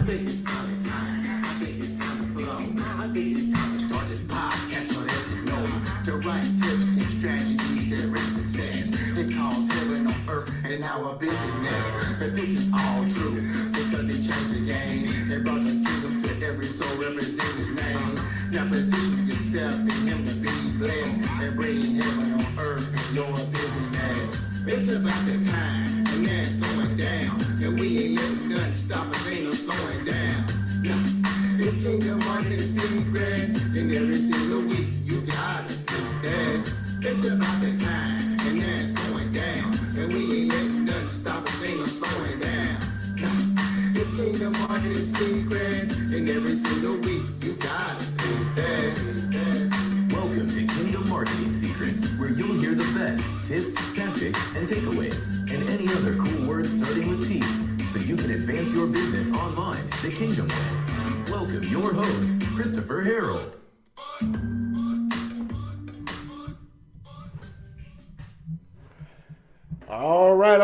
think it's finally time. I think it's time to flow. I think it's time to start this podcast so that you know the right tips and strategies that bring success. It calls heaven on earth and our business. But this is all true because it changed the game. It brought the kingdom to every soul representing his name. Now position yourself in him to be blessed and bring heaven on earth in your business. It's about the time and now it's going down. And we ain't letting nothing stop us, ain't no slowing down. No. It's Kingdom Marketing Secrets, and every single week you gotta do this. It's about the time, and now it's going down. And we ain't letting nothing stop us, ain't no slowing down. No. It's Kingdom Marketing Secrets, and every single week you gotta do this. Welcome to Kingdom Marketing Secrets, where you'll hear the best tips, tactics, and takeaways, and any other cool words starting with T, so you can advance your business online the Kingdom way. Welcome your host, Christopher Harold. All right.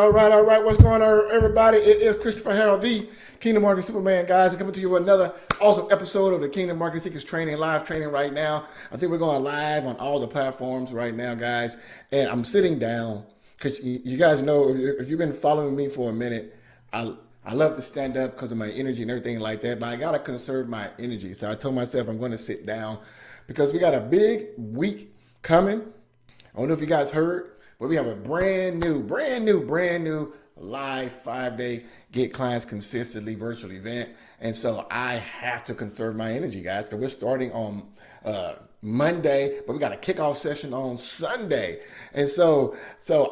What's going on, everybody? It is Christopher Harold, the Kingdom Marketing Superman, guys. I'm coming to you with another awesome episode of the Kingdom Marketing Secrets training, live training right now. I think we're going live on all the platforms right now, guys. And I'm sitting down because you guys know, if you've been following me for a minute, I love to stand up because of my energy and everything like that, but I got to conserve my energy. So I told myself I'm going to sit down because we got a big week coming. I don't know if you guys heard, but we have a brand new live 5-day Get Clients Consistently virtual event. And so I have to conserve my energy, guys. So we're starting on Monday, but we got a kickoff session on Sunday. And so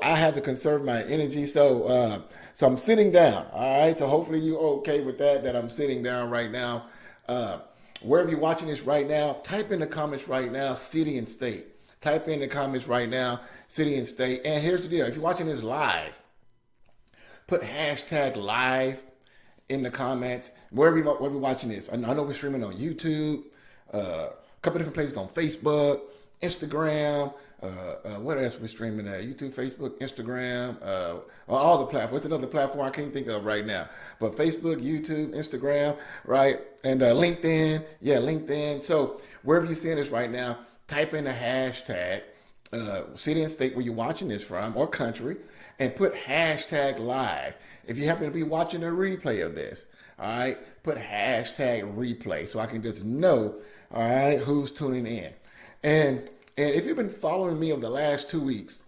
I have to conserve my energy. So I'm sitting down. All right. So hopefully you're okay with that I'm sitting down right now. Wherever you're watching this right now, type in the comments right now, city and state. Type in the comments right now, city and state. And here's the deal. If you're watching this live, put hashtag live in the comments, wherever you're watching this. I know we're streaming on YouTube, a couple different places on Facebook, Instagram. What else we're streaming at? YouTube, Facebook, Instagram, on all the platforms. What's another platform I can't think of right now? But Facebook, YouTube, Instagram, right? And LinkedIn. Yeah, LinkedIn. So wherever you're seeing this right now, type in the hashtag, city and state where you're watching this from, or country, and put hashtag live. If you happen to be watching a replay of this, all right, put hashtag replay so I can just know, all right, who's tuning in. And if you've been following me over the last 2 weeks,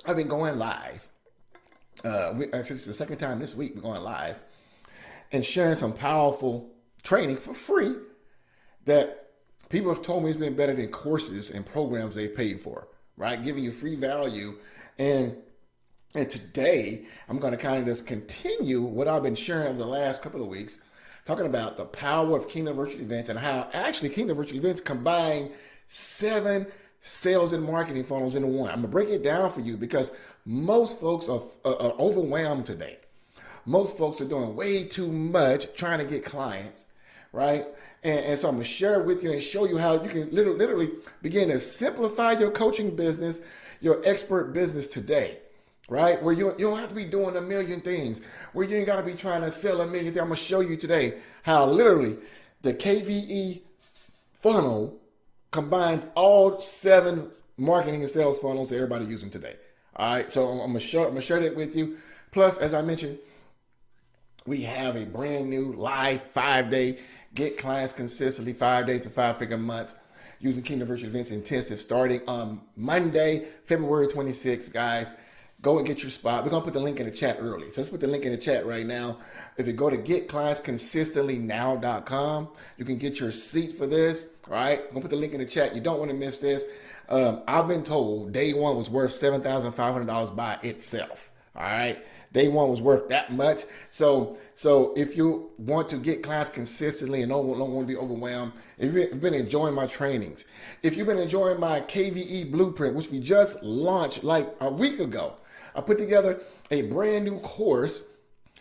I've been going live. Actually, it's the second time this week we're going live and sharing some powerful training for free that people have told me it's been better than courses and programs they paid for, right? Giving you free value. And today, I'm going to kind of just continue what I've been sharing over the last couple of weeks, talking about the power of Kingdom Virtual Events and how actually Kingdom Virtual Events combine 7 sales and marketing funnels into one. I'm going to break it down for you because most folks are overwhelmed today. Most folks are doing way too much trying to get clients, right? And so I'm going to share it with you and show you how you can literally begin to simplify your coaching business, your expert business today, right? Where you don't have to be doing a million things, where you ain't got to be trying to sell a million things. I'm going to show you today how literally the KVE funnel combines all 7 marketing and sales funnels that everybody's using today. All right, so I'm going to share that with you. Plus, as I mentioned, we have a brand new live 5-day Get Clients Consistently 5 days to 5-figure months using Kingdom Virtual Events Intensive starting on Monday, February 26th, guys. Go and get your spot. We're going to put the link in the chat early. So let's put the link in the chat right now. If you go to getclientsconsistentlynow.com, you can get your seat for this, all right? I'm going to put the link in the chat. You don't want to miss this. I've been told day one was worth $7,500 by itself, all right? Day one was worth that much. So if you want to get clients consistently and don't want to be overwhelmed, if you've been enjoying my trainings, if you've been enjoying my KVE blueprint, which we just launched like a week ago, I put together a brand new course,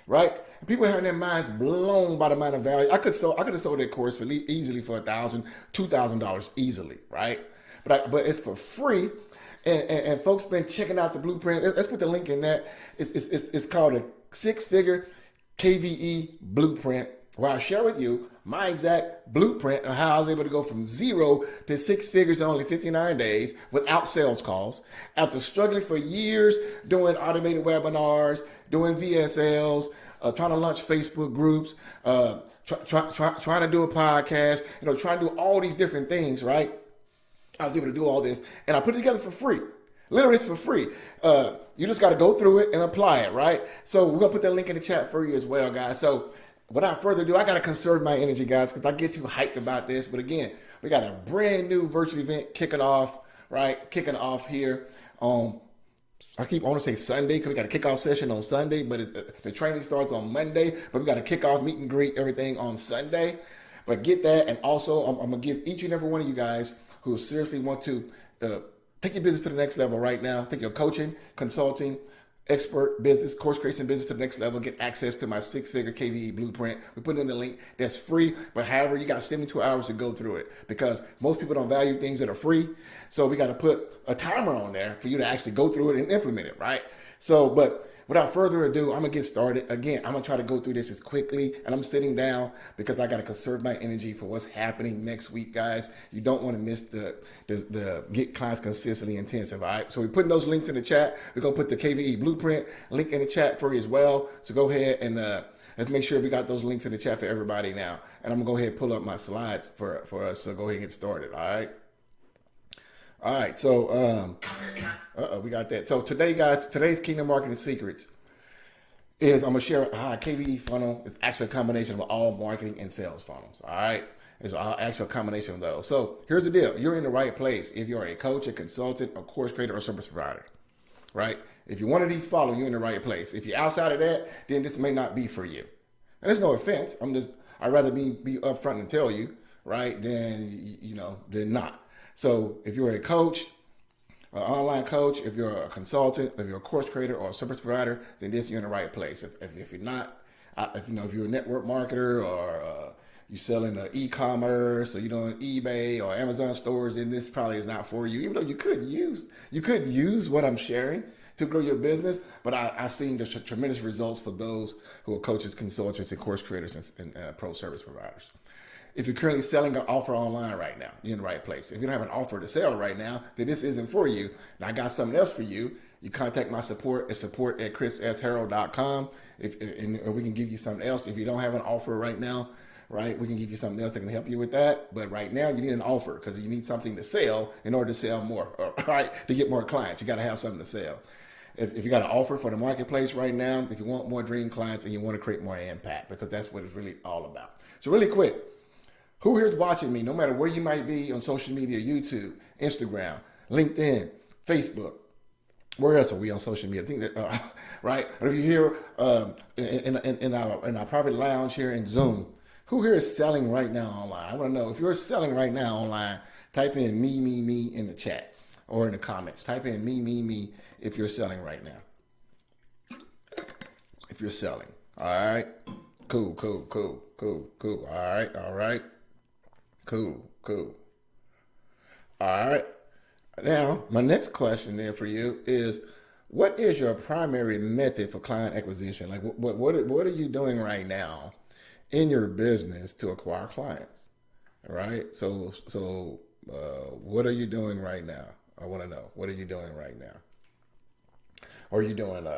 right? People having their minds blown by the amount of value. I could have sold that course easily for $1,000, $2,000 easily, right? But it's for free. And folks been checking out the blueprint. Let's put the link in there. It's called a 6-figure KVE Blueprint, where I share with you my exact blueprint on how I was able to go from 0 to 6 figures in only 59 days without sales calls. After struggling for years doing automated webinars, doing VSLs, trying to launch Facebook groups, trying to do a podcast, trying to do all these different things, right? I was able to do all this, and I put it together for free. Literally, it's for free. You just got to go through it and apply it, right? So we're going to put that link in the chat for you as well, guys. So without further ado, I got to conserve my energy, guys, because I get too hyped about this. But again, we got a brand new virtual event kicking off, right? Kicking off here on, I want to say Sunday, because we got a kickoff session on Sunday, but the training starts on Monday. But we got a kickoff meet and greet, everything on Sunday. But get that. And also, I'm going to give each and every one of you guys who seriously want to take your business to the next level right now, take your coaching, consulting, expert business, course creation business to the next level, get access to my 6-figure KVE blueprint. We put in the link. That's free, but however, you got 72 hours to go through it because most people don't value things that are free. So we got to put a timer on there for you to actually go through it and implement it, right? So, but without further ado, I'm going to get started. Again, I'm going to try to go through this as quickly, and I'm sitting down because I got to conserve my energy for what's happening next week, guys. You don't want to miss the Get Clients Consistently Intensive, all right? So we're putting those links in the chat. We're going to put the KVE Blueprint link in the chat for you as well. So go ahead and let's make sure we got those links in the chat for everybody now. And I'm going to go ahead and pull up my slides for us. So go ahead and get started, all right? All right, so we got that. So today, guys, today's Kingdom Marketing Secrets is I'm gonna share how a KVE funnel is actually a combination of all marketing and sales funnels. All right, it's actually a combination of those. So here's the deal: you're in the right place if you're a coach, a consultant, a course creator, or service provider. Right? If you're one of these funnels, you're in the right place. If you're outside of that, then this may not be for you. And there's no offense. I'd rather be upfront and tell you, right? Than not. So if you're a coach, an online coach, if you're a consultant, if you're a course creator or a service provider, then you're in the right place. If you're not, if you're a network marketer or you're selling e-commerce or you're doing eBay or Amazon stores, then this probably is not for you. Even though you could use what I'm sharing to grow your business, but I've seen the tremendous results for those who are coaches, consultants, and course creators and pro service providers. If you're currently selling an offer online right now, you're in the right place. If you don't have an offer to sell right now, then this isn't for you. And I got something else for you. You contact my support at support@chrissharrell.com. And we can give you something else. If you don't have an offer right now, right, we can give you something else that can help you with that. But right now, you need an offer because you need something to sell in order to sell more, right? To get more clients, you got to have something to sell. If you got an offer for the marketplace right now, if you want more dream clients and you want to create more impact, because that's what it's really all about. So really quick. Who here is watching me, no matter where you might be on social media, YouTube, Instagram, LinkedIn, Facebook? Where else are we on social media? I think that, right? Or if you're here in our private lounge here in Zoom, who here is selling right now online? I want to know if you're selling right now online, type in me in the chat or in the comments. Type in me if you're selling right now. If you're selling. All right. Cool. All right. Cool. All right. Now, my next question there for you is, what is your primary method for client acquisition? Like, what are you doing right now in your business to acquire clients? All right. So, what are you doing right now? I want to know. What are you doing right now? Are you doing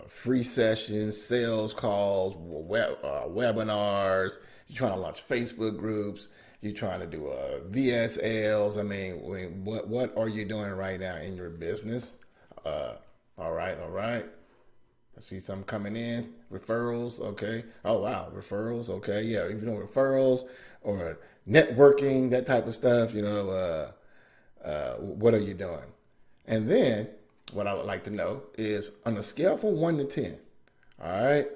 free sessions, sales calls, webinars? You're trying to launch Facebook groups. You're trying to do VSLs. I mean, what are you doing right now in your business? All right. I see some coming in. Referrals, okay. Oh, wow, referrals, okay. Yeah, if you know referrals or networking, that type of stuff, what are you doing? And then what I would like to know is on a scale from 1 to 10, all right?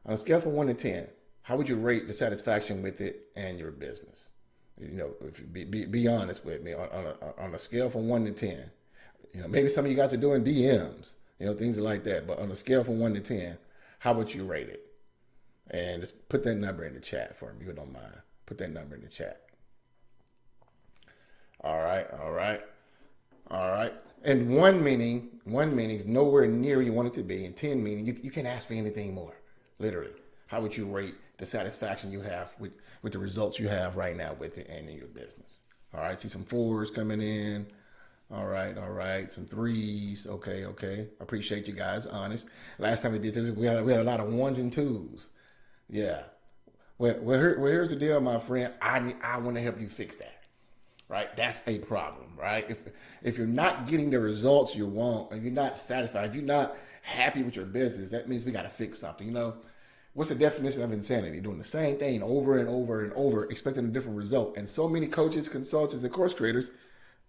On a scale from 1 to 10, how would you rate the satisfaction with it and your business? If you be honest with me on a scale from 1 to 10. Maybe some of you guys are doing DMs, things like that. But on a scale from 1 to 10, how would you rate it? And just put that number in the chat for me, if you don't mind. Put that number in the chat. All right. And 1 meaning is nowhere near you want it to be. And 10 meaning you can't ask for anything more. Literally. How would you rate the satisfaction you have with the results you have right now with it and in your business? All right, see some 4s coming in. All right. Some 3s. Okay. I appreciate you guys, honest. Last time we did this, we had a lot of 1s and 2s. Yeah. Well, here's the deal, my friend. I want to help you fix that. Right? That's a problem, right? If you're not getting the results you want, and you're not satisfied, if you're not happy with your business, that means we got to fix something. You know, what's the definition of insanity? Doing the same thing over and over and over, expecting a different result. And so many coaches, consultants, and course creators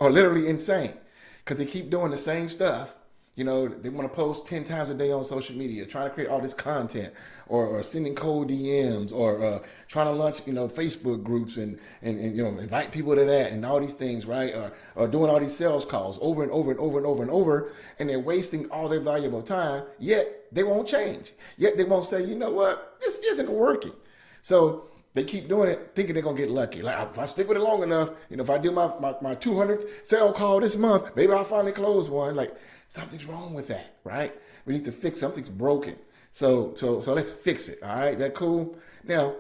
are literally insane because they keep doing the same stuff. You know, they want to post 10 times a day on social media, trying to create all this content, or sending cold DMs, or trying to launch, Facebook groups and invite people to that and all these things, right? Or doing all these sales calls over and over and over and over and over, and they're wasting all their valuable time, yet they won't change. Yet they won't say, you know what, this isn't working. So they keep doing it, thinking they're going to get lucky. Like, if I stick with it long enough, if I do my 200th sale call this month, maybe I'll finally close one. Like, something's wrong with that, right? We need to fix something's broken. So let's fix it, all right? That cool? Now,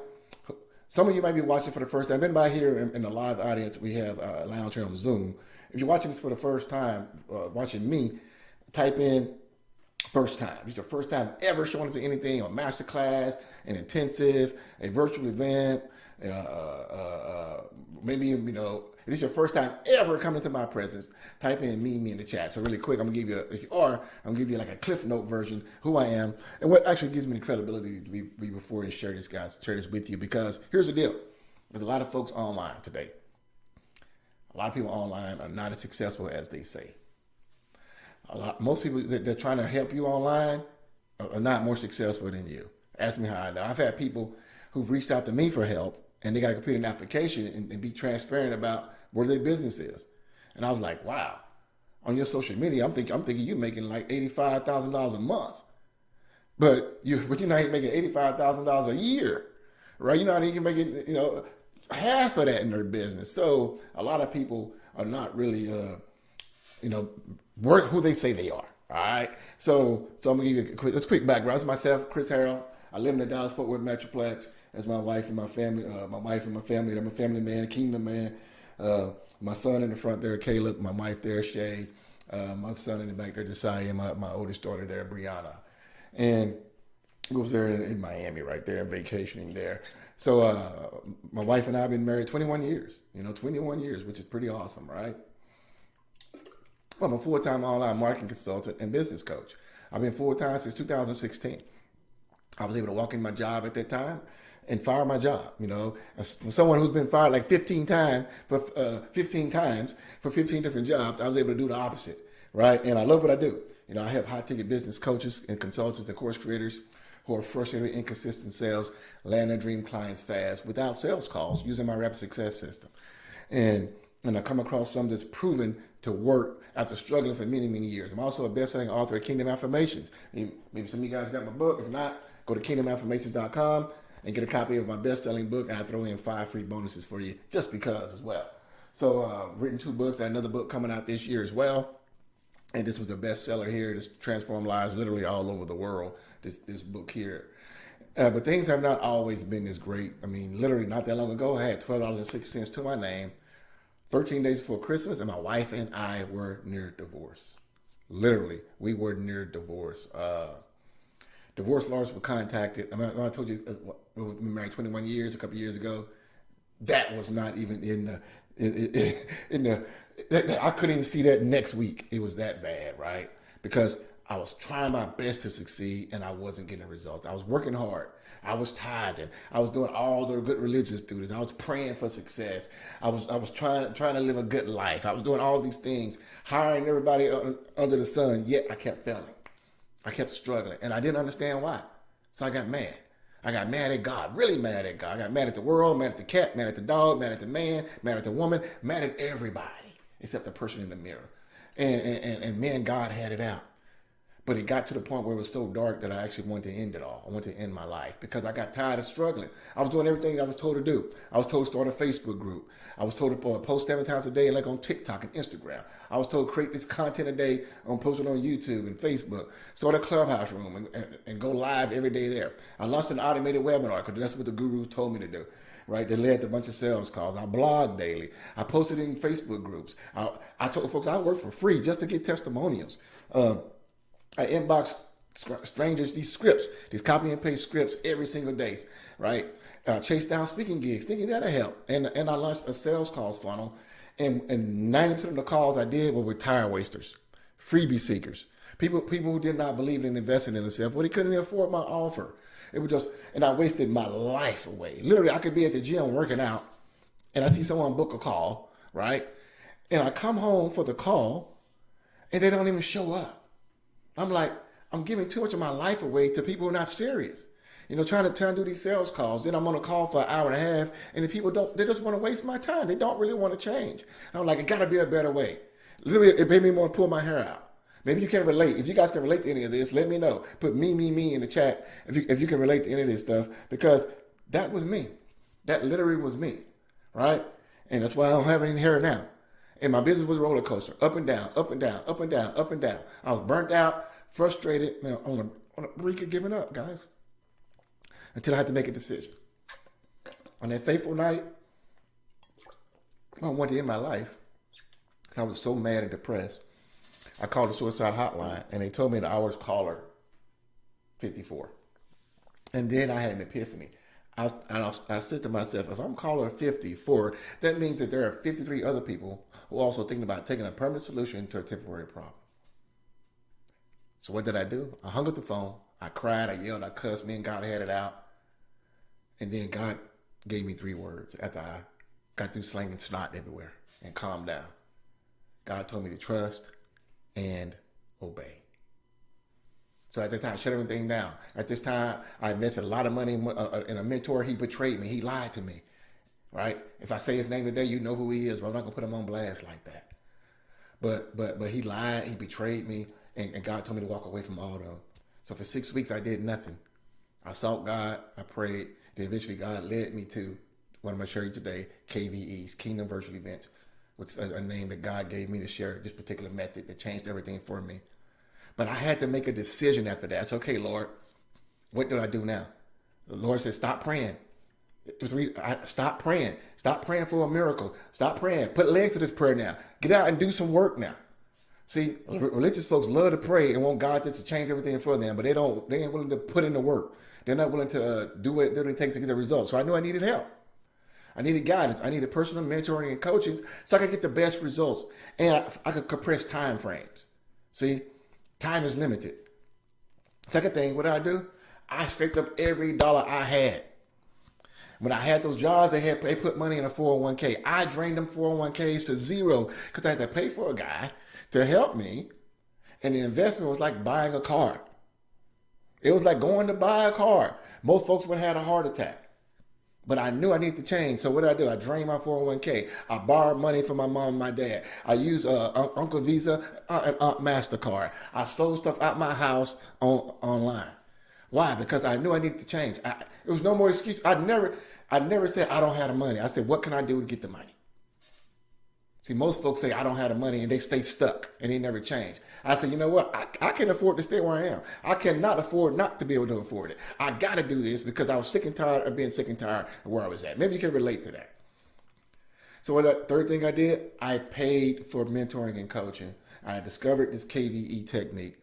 some of you might be watching for the first time. Anybody here in the live audience, we have a lounge here on Zoom. If you're watching this for the first time, watching me, type in first time. It's your first time ever showing up to anything, a masterclass, an intensive, a virtual event, maybe, if it's your first time ever coming to my presence, type in me in the chat. So really quick, I'm gonna give you, if you are, I'm gonna give you like a Cliff Note version, who I am, and what actually gives me the credibility to be before and share this with you. Because here's the deal. There's a lot of folks online today. A lot of people online are not as successful as they say. Most people that are trying to help you online are not more successful than you. Ask me how I know. I've had people who've reached out to me for help, and they got to complete an application and be transparent about where their business is. And I was like, wow, on your social media, I'm thinking you're making like $85,000 a month, but you're not even making $85,000 a year, right? You're not even making, half of that in their business. So a lot of people are not really, who they say they are. All right. So I'm gonna give you a quick background. This is myself, Chris Harrell. I live in the Dallas-Fort Worth Metroplex. That's my wife and my family. I'm a family man, kingdom man. My son in the front there, Caleb. My wife there, Shay. My son in the back there, Josiah. My oldest daughter there, Brianna. And we was there in Miami, right there, vacationing there. So my wife and I have been married 21 years. 21 years, which is pretty awesome, right? Well, I'm a full-time online marketing consultant and business coach. I've been full-time since 2016. I was able to walk in my job at that time and fire my job. For someone who's been fired like 15 times for 15 different jobs, I was able to do the opposite, right? And I love what I do. I help high-ticket business coaches and consultants and course creators who are frustrated with inconsistent sales, land their dream clients fast without sales calls using my Rapid Success system. And I come across something that's proven to work after struggling for many, many years. I'm also a best-selling author of Kingdom Affirmations. Maybe some of you guys got my book. If not, go to kingdomaffirmations.com and get a copy of my best-selling book, and I throw in 5 free bonuses for you just because as well. So written 2 books. I have another book coming out this year as well. And this was a bestseller here. This transformed lives literally all over the world, this book here. But things have not always been this great. I mean, literally not that long ago, I had $12.06 to my name. 13 days before Christmas, and my wife and I were near divorce. Literally, we were near divorce. Divorce lawyers were contacted. I told you we've been married 21 years, a couple years ago. That was not even in the I couldn't even see that next week. It was that bad, right? Because I was trying my best to succeed, and I wasn't getting results. I was working hard. I was tithing. I was doing all the good religious duties. I was praying for success. I was trying to live a good life. I was doing all these things, hiring everybody under the sun, yet I kept failing. I kept struggling, and I didn't understand why. So I got mad. I got mad at God, really mad at God. I got mad at the world, mad at the cat, mad at the dog, mad at the man, mad at the woman, mad at everybody except the person in the mirror. And me and God had it out. But it got to the point where it was so dark that I actually wanted to end it all. I wanted to end my life because I got tired of struggling. I was doing everything I was told to do. I was told to start a Facebook group. I was told to post 7 times a day, like on TikTok and Instagram. I was told to create this content a day, post it on YouTube and Facebook. Start a clubhouse room and go live every day there. I launched an automated webinar because that's what the gurus told me to do. Right, they led to a bunch of sales calls. I blog daily. I posted in Facebook groups. I told folks I work for free just to get testimonials. I inbox strangers these scripts, these copy and paste scripts every single day, right? Chase down speaking gigs, thinking that'll help. And I launched a sales calls funnel, and 90% of the calls I did were with tire wasters, freebie seekers, people who did not believe in investing in themselves, well, they couldn't afford my offer. It was just, and I wasted my life away. Literally, I could be at the gym working out, and I see someone book a call, right? And I come home for the call, and they don't even show up. I'm like, I'm giving too much of my life away to people who are not serious. Trying to do these sales calls. Then I'm on a call for an hour and a half, and the people they just want to waste my time. They don't really want to change. I'm like, it got to be a better way. Literally, it made me want to pull my hair out. Maybe you can relate. If you guys can relate to any of this, let me know. Put me in the chat if you can relate to any of this stuff, because that was me. That literally was me, right? And that's why I don't have any hair now. And my business was a roller coaster, up and down, up and down, up and down, up and down. I was burnt out, frustrated, on the brink of giving up, guys, until I had to make a decision. On that fateful night, I wanted to end my life because I was so mad and depressed. I called the suicide hotline, and they told me the hour's caller 54. And then I had an epiphany. I said to myself, if I'm caller 54, that means that there are 53 other people who are also thinking about taking a permanent solution to a temporary problem. So what did I do? I hung up the phone. I cried. I yelled. I cussed. Me and God had it out. And then God gave me 3 words after I got through slinging snot everywhere and calmed down. God told me to trust and obey. So at that time, I shut everything down. At this time, I invested a lot of money in a mentor. He betrayed me. He lied to me, right? If I say his name today, you know who he is, but I'm not gonna put him on blast like that. But he lied. He betrayed me, and God told me to walk away from all of them. So for 6 weeks, I did nothing. I sought God. I prayed. Then eventually, God led me to what I'm gonna share you today: KVEs, Kingdom Virtual Events, which is a name that God gave me to share this particular method that changed everything for me. But I had to make a decision after that. I said, okay, Lord, what do I do now? The Lord said, stop praying. Stop praying. Stop praying for a miracle. Stop praying. Put legs to this prayer now. Get out and do some work now. See, religious folks love to pray and want God just to change everything for them, but they ain't willing to put in the work. They're not willing to do what it takes to get the results. So I knew I needed help. I needed guidance. I needed personal mentoring and coaching so I could get the best results. And I could compress time frames. See? Time is limited. Second thing, what did I do? I scraped up every dollar I had. When I had those jobs, they put money in a 401k. I drained them 401ks to zero because I had to pay for a guy to help me. And the investment was like buying a car. It was like going to buy a car. Most folks would have had a heart attack. But I knew I needed to change. So what did I do? I drained my 401k. I borrowed money from my mom and my dad. I used Uncle Visa and Aunt MasterCard. I sold stuff out my house online. Why? Because I knew I needed to change. It was no more excuse. I never said I don't have the money. I said, what can I do to get the money? See, most folks say I don't have the money and they stay stuck and they never change. I said, you know what? I can't afford to stay where I am. I cannot afford not to be able to afford it. I got to do this because I was sick and tired of being sick and tired of where I was at. Maybe you can relate to that. So what that third thing I did, I paid for mentoring and coaching. I discovered this KVE technique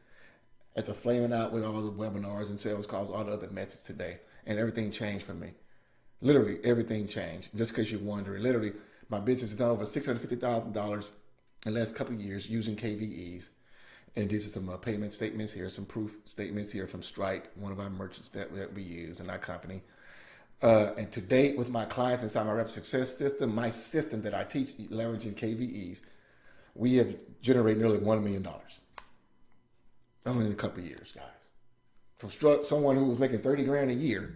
after flaming out with all the webinars and sales calls, all the other methods today. And everything changed for me. Literally, everything changed. Just because you're wondering. Literally, my business has done over $650,000 in the last couple of years using KVEs. And these are some payment statements here, some proof statements here from Stripe, one of our merchants that we use in our company. And to date, with my clients inside my Rep Success system, my system that I teach leveraging KVEs, we have generated nearly $1 million. Only in a couple of years, guys. From someone who was making 30 grand a year,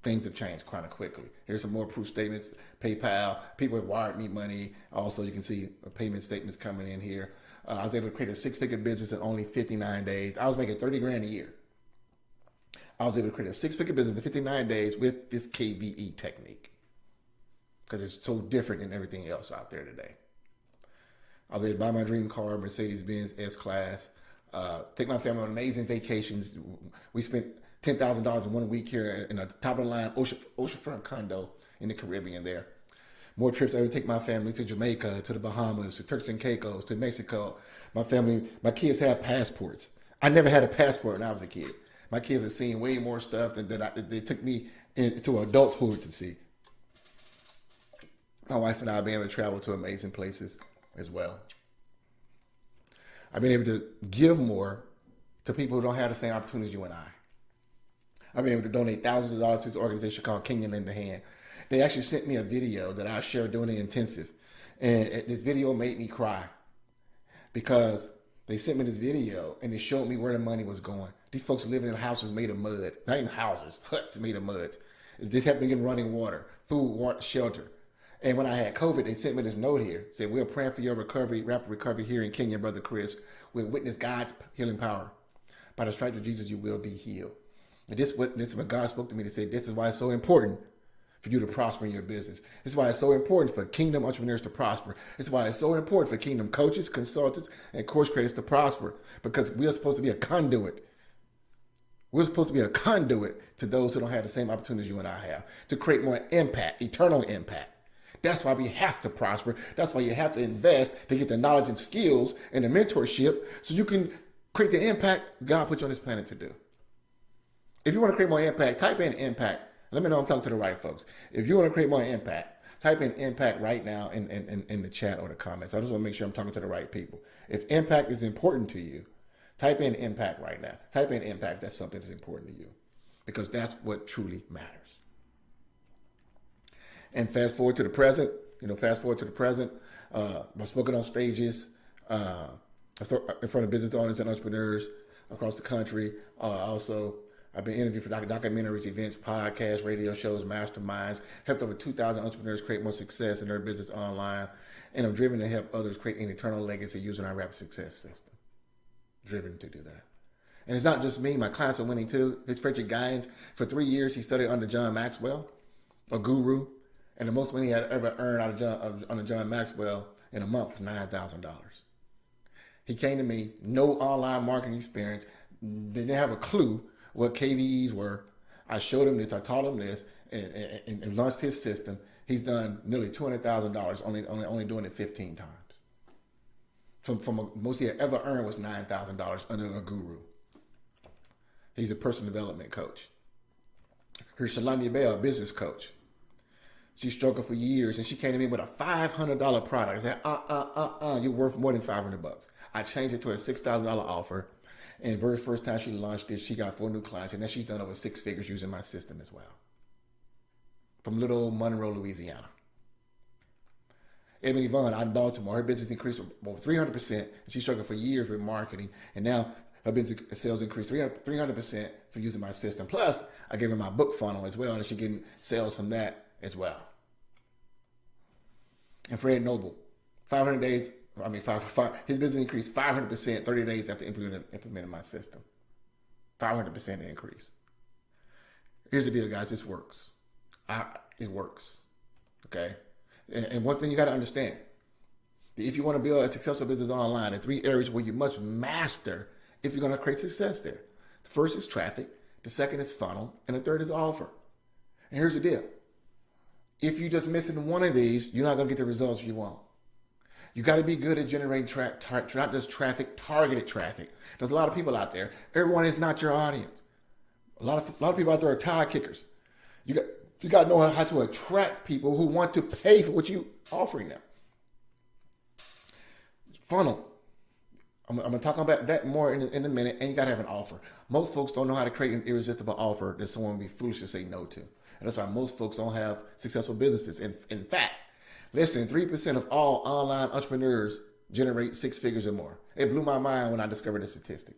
things have changed quite quickly. Here's some more proof statements. PayPal, people have wired me money. Also, you can see payment statements coming in here. I was able to create a 6-figure business in only 59 days. I was making 30 grand a year. I was able to create a 6-figure business in 59 days with this KVE technique, because it's so different than everything else out there today. I was able to buy my dream car, Mercedes-Benz S-Class, take my family on amazing vacations. We spent $10,000 in 1 week here in a top-of-the-line oceanfront condo in the Caribbean there. More trips. I would take my family to Jamaica, to the Bahamas, to Turks and Caicos, to Mexico. My kids have passports. I never had a passport when I was a kid. My kids have seen way more stuff than they took me into adulthood to see. My wife and I have been able to travel to amazing places as well. I've been able to give more to people who don't have the same opportunities as you and I. I've been able to donate thousands of dollars to this organization called Kenya Lend a Hand. They actually sent me a video that I shared during the intensive. And this video made me cry, because they sent me this video and it showed me where the money was going. These folks living in houses made of mud. Not even houses, huts made of mud. They helped me get running water, food, water, shelter. And when I had COVID, they sent me this note here. Said, we're praying for your recovery, rapid recovery here in Kenya, Brother Chris. We'll witness God's healing power. By the stripes of Jesus, you will be healed. And this is what God spoke to me to say, this is why it's so important for you to prosper in your business. This is why it's so important for kingdom entrepreneurs to prosper. This is why it's so important for kingdom coaches, consultants, and course creators to prosper, because we are supposed to be a conduit. We're supposed to be a conduit to those who don't have the same opportunities you and I have, to create more impact, eternal impact. That's why we have to prosper. That's why you have to invest to get the knowledge and skills and the mentorship so you can create the impact God put you on this planet to do. If you want to create more impact, type in impact. Let me know I'm talking to the right folks. If you want to create more impact, type in impact right now in the chat or the comments. I just want to make sure I'm talking to the right people. If impact is important to you, type in impact right now. Type in impact if that's something that's important to you, because that's what truly matters. And fast forward to the present, I've spoken on stages in front of business owners and entrepreneurs across the country. I've been interviewed for documentaries, events, podcasts, radio shows, masterminds, helped over 2,000 entrepreneurs create more success in their business online. And I'm driven to help others create an eternal legacy using our rapid success system. Driven to do that. And it's not just me, my clients are winning too. It's Frederick Gaines. For 3 years, he studied under John Maxwell, a guru. And the most money he had ever earned under John Maxwell in a month was $9,000. He came to me, no online marketing experience, didn't have a clue what KVEs were. I showed him this, I taught him this, and launched his system. He's done nearly $200,000, only doing it 15 times. From most he had ever earned was $9,000 under a guru. He's a personal development coach. Here's Shalania Bell, a business coach. She struggled for years, and she came to me with a $500 product. I said, you're worth more than $500. I changed it to a $6,000 offer. And very first time she launched this, she got 4 new clients, and now she's done over 6 figures using my system as well. From little old Monroe, Louisiana. Ebony Vaughn out in Baltimore, her business increased over 300%, and she struggled for years with marketing, and now her business sales increased 300% for using my system. Plus, I gave her my book funnel as well, and she's getting sales from that as well. And Fred Noble, 500 days. His business increased 500% 30 days after implementing my system. 500% increase. Here's the deal, guys. This works. It works. Okay? And one thing you got to understand, if you want to build a successful business online, there are 3 areas where you must master if you're going to create success there. The first is traffic. The second is funnel. And the third is offer. And here's the deal. If you're just missing one of these, you're not going to get the results you want. You got to be good at generating not just traffic, targeted traffic. There's a lot of people out there. Everyone is not your audience. A lot of people out there are tire kickers. You got to know how to attract people who want to pay for what you're offering them. Funnel. I'm going to talk about that more in a minute, and you got to have an offer. Most folks don't know how to create an irresistible offer that someone would be foolish to say no to. And that's why most folks don't have successful businesses. In fact, less than 3% of all online entrepreneurs generate 6 figures or more. It blew my mind when I discovered this statistic.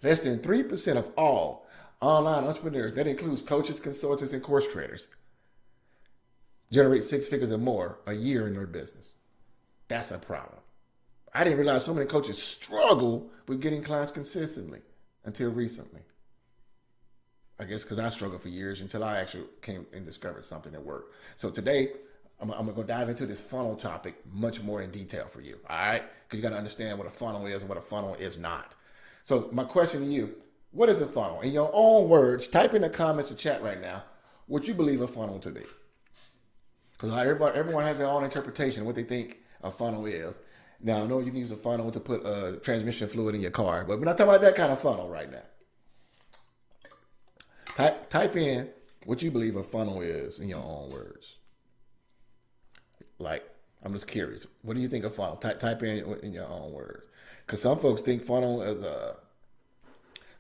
Less than 3% of all online entrepreneurs, that includes coaches, consultants, and course creators, generate 6 figures or more a year in their business. That's a problem. I didn't realize so many coaches struggle with getting clients consistently until recently. I guess because I struggled for years until I actually came and discovered something that worked. So today, I'm going to dive into this funnel topic much more in detail for you. All right? Because you got to understand what a funnel is and what a funnel is not. So my question to you, what is a funnel? In your own words, type in the comments or chat right now what you believe a funnel to be. Because everyone has their own interpretation of what they think a funnel is. Now, I know you can use a funnel to put transmission fluid in your car, but we're not talking about that kind of funnel right now. Type in what you believe a funnel is in your own words. Like, I'm just curious. What do you think a funnel? Type in your own words. Because some folks think funnel is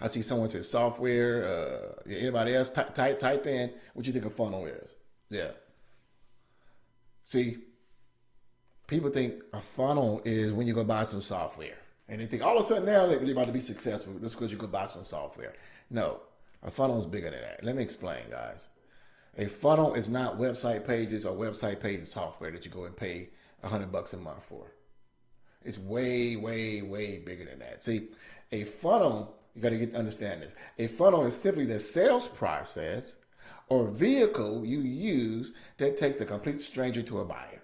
I see someone says software. Anybody else? Type in what you think a funnel is. Yeah. See, people think a funnel is when you go buy some software. And they think all of a sudden now they're about to be successful just because you go buy some software. No. A funnel is bigger than that. Let me explain, guys. A funnel is not website pages or website pages software that you go and pay $100 a month for. It's way, way, way bigger than that. See, a funnel, you got to understand this. A funnel is simply the sales process or vehicle you use that takes a complete stranger to a buyer.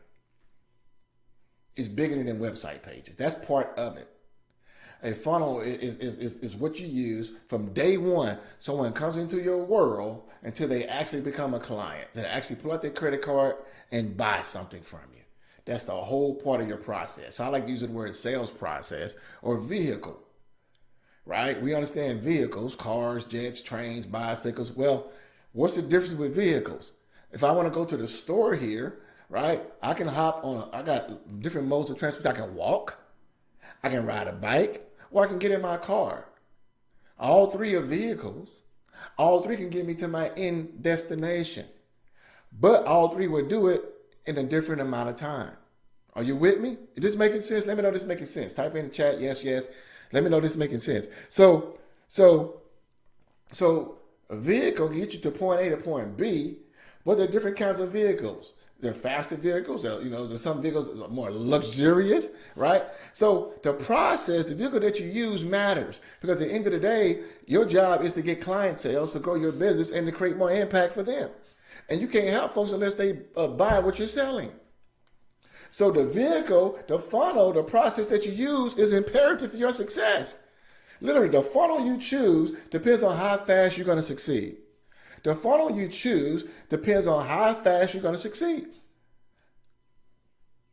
It's bigger than website pages. That's part of it. A funnel is what you use from day one. Someone comes into your world until they actually become a client. They actually pull out their credit card and buy something from you. That's the whole part of your process. So I like to use the word sales process or vehicle, right? We understand vehicles, cars, jets, trains, bicycles. Well, what's the difference with vehicles? If I want to go to the store here, right, I can hop on, I got different modes of transport. I can walk, I can ride a bike, or I can get in my car. All three are vehicles. All three can get me to my end destination. But all three will do it in a different amount of time. Are you with me? Is this making sense? Let me know this making sense. Type in the chat, yes, yes. Let me know this making sense. So a vehicle gets you to point A to point B, but there are different kinds of vehicles. There are faster vehicles. There's some vehicles that are more luxurious, right? So the process, the vehicle that you use matters because at the end of the day, your job is to get client sales, to grow your business, and to create more impact for them. And you can't help folks unless they buy what you're selling. So the vehicle, the funnel, the process that you use is imperative to your success. Literally, the funnel you choose depends on how fast you're going to succeed. The funnel you choose depends on how fast you're going to succeed.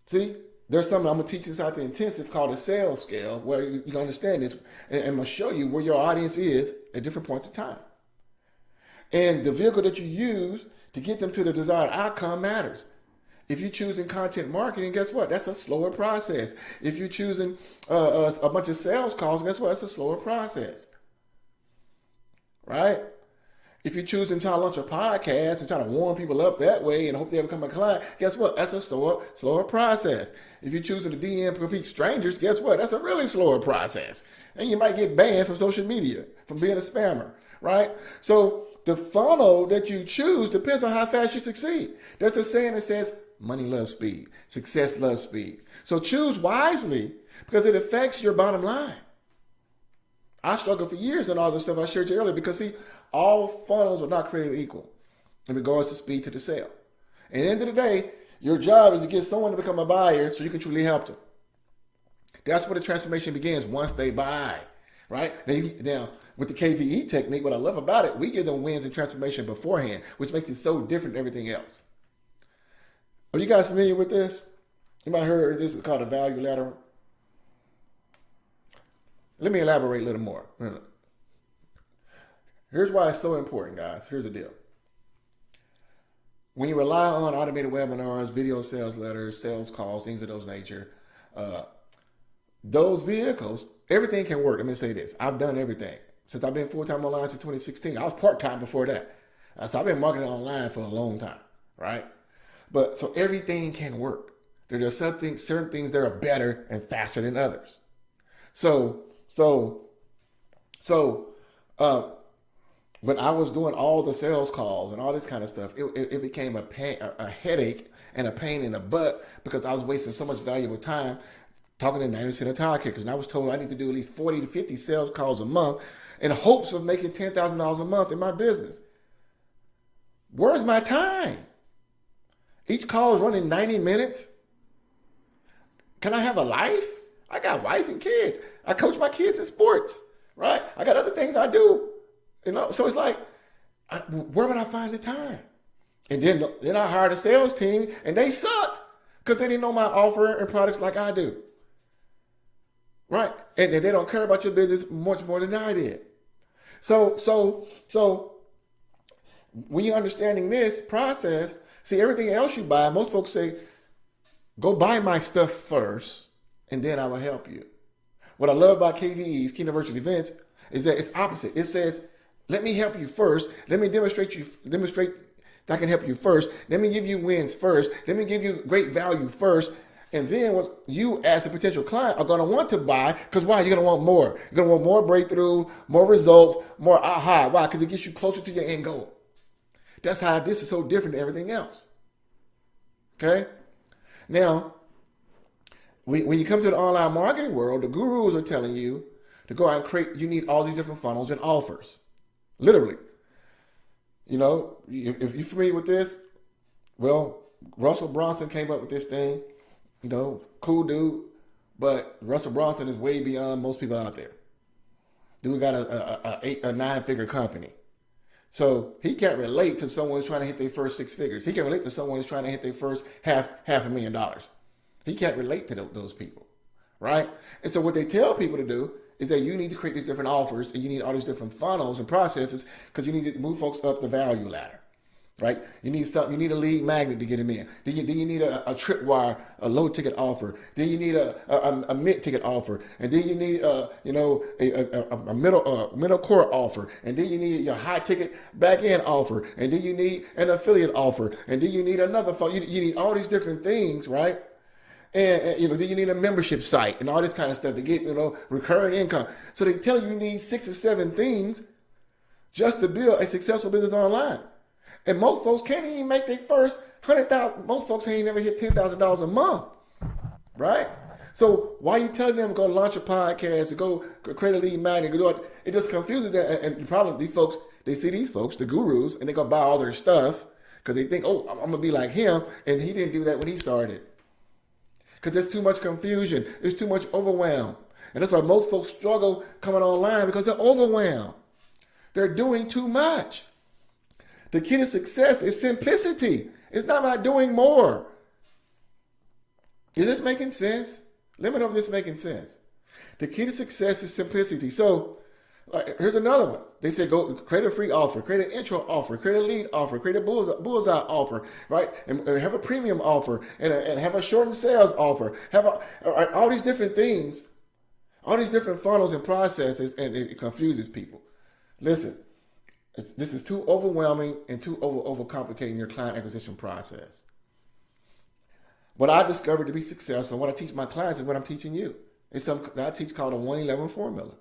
See, there's something I'm going to teach this out the intensive called a sales scale where you can understand this, and I'm going to show you where your audience is at different points in time. And the vehicle that you use to get them to the desired outcome matters. If you're choosing content marketing, guess what? That's a slower process. If you're choosing a bunch of sales calls, guess what? That's a slower process. Right? If you're choosing to launch a podcast and try to warm people up that way and hope they become a client, guess what? That's a slower process. If you're choosing to DM complete strangers, guess what? That's a really slower process. And you might get banned from social media, from being a spammer, right? So the funnel that you choose depends on how fast you succeed. There's a saying that says, money loves speed, success loves speed. So choose wisely because it affects your bottom line. I struggled for years on all the stuff I shared you earlier because, see, all funnels are not created equal in regards to speed to the sale. At the end of the day, your job is to get someone to become a buyer so you can truly help them. That's where the transformation begins once they buy, right? Now, with the KVE technique, what I love about it, we give them wins and transformation beforehand, which makes it so different than everything else. Are you guys familiar with this? You might have heard this is called a value ladder. Let me elaborate a little more. Here's why it's so important, guys. Here's the deal. When you rely on automated webinars, video sales letters, sales calls, things of those nature, those vehicles, everything can work. Let me say this. I've done everything. Since I've been full-time online since 2016. I was part-time before that. So I've been marketing online for a long time, right? But so everything can work. There are certain things that are better and faster than others. So when I was doing all the sales calls and all this kind of stuff, it became a headache and a pain in the butt because I was wasting so much valuable time talking to 90% of tire kickers, and I was told I need to do at least 40 to 50 sales calls a month in hopes of making $10,000 a month in my business. Where's my time? Each call is running 90 minutes. Can I have a life? I got wife and kids. I coach my kids in sports, right? I got other things I do, So it's like, where would I find the time? And then I hired a sales team, and they sucked because they didn't know my offer and products like I do, right? And they don't care about your business much more than I did. So when you're understanding this process, see, everything else you buy, most folks say, go buy my stuff first, and then I will help you. What I love about KVE's, Kingdom Virtual Events, is that it's opposite. It says, let me help you first. Let me demonstrate that I can help you first. Let me give you wins first. Let me give you great value first. And then what you as a potential client are going to want to buy, because why? You're going to want more. You're going to want more breakthrough, more results, more aha. Why? Because it gets you closer to your end goal. That's how this is so different than everything else. Okay? Now, when you come to the online marketing world, the gurus are telling you to go out and create, you need all these different funnels and offers. Literally. If you're familiar with this, well, Russell Brunson came up with this thing, cool dude, but Russell Brunson is way beyond most people out there. Dude got a 9-figure company. So he can't relate to someone who's trying to hit their first 6 figures. He can relate to someone who's trying to hit their first $500,000. He can't relate to those people, right? And so what they tell people to do is that you need to create these different offers, and you need all these different funnels and processes, because you need to move folks up the value ladder, right? You need something. You need a lead magnet to get them in. Then you need a tripwire, a low ticket offer. Then you need a mid ticket offer, and then you need a middle core offer, and then you need your high ticket back end offer, and then you need an affiliate offer, and then you need another phone. You need all these different things, right? And then you need a membership site and all this kind of stuff to get recurring income. So they tell you need 6 or 7 things just to build a successful business online. And most folks can't even make their first $100,000. Most folks ain't never hit $10,000 a month, right? So why are you telling them to go launch a podcast, to go create a lead magnet, do it? It just confuses them. And the problem, these folks, they see these folks, the gurus, and they go buy all their stuff because they think, oh, I'm gonna be like him, and he didn't do that when he started. Because there's too much confusion. There's too much overwhelm. And that's why most folks struggle coming online, because they're overwhelmed. They're doing too much. The key to success is simplicity. It's not about doing more. Is this making sense? Let me know if this is making sense. The key to success is simplicity. So here's another one. They say go create a free offer, create an intro offer, create a lead offer, create a bullseye offer, right? And have a premium offer, and have a shortened sales offer. Have all these different things, all these different funnels and processes, and it confuses people. Listen, this is too overwhelming and too overcomplicating your client acquisition process. What I discovered to be successful, what I teach my clients, is what I'm teaching you. It's something that I teach called a 111 formula.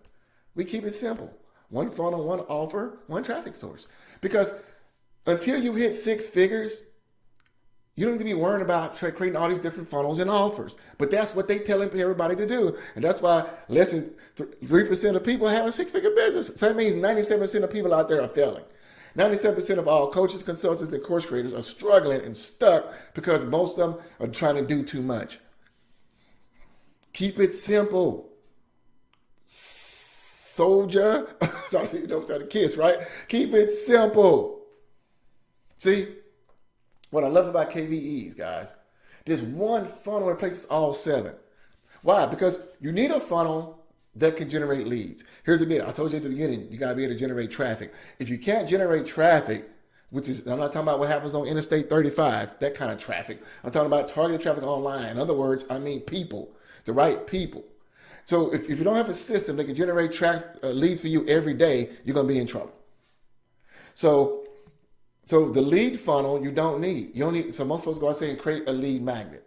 We keep it simple. One funnel, one offer, one traffic source. Because until you hit 6 figures, you don't need to be worrying about creating all these different funnels and offers. But that's what they tell everybody to do. And that's why less than 3% of people have a 6-figure business. So that means 97% of people out there are failing. 97% of all coaches, consultants, and course creators are struggling and stuck because most of them are trying to do too much. Keep it simple. Soldier, trying to kiss, right? Keep it simple. See, what I love about KVEs, guys, there's one funnel that replaces all 7. Why? Because you need a funnel that can generate leads. Here's the deal. I told you at the beginning, you got to be able to generate traffic. If you can't generate traffic, which is, I'm not talking about what happens on Interstate 35, that kind of traffic. I'm talking about targeted traffic online. In other words, I mean people, the right people. So if you don't have a system that can generate leads for you every day, you're going to be in trouble. So the lead funnel you don't need. You don't need. So most folks go out and say create a lead magnet.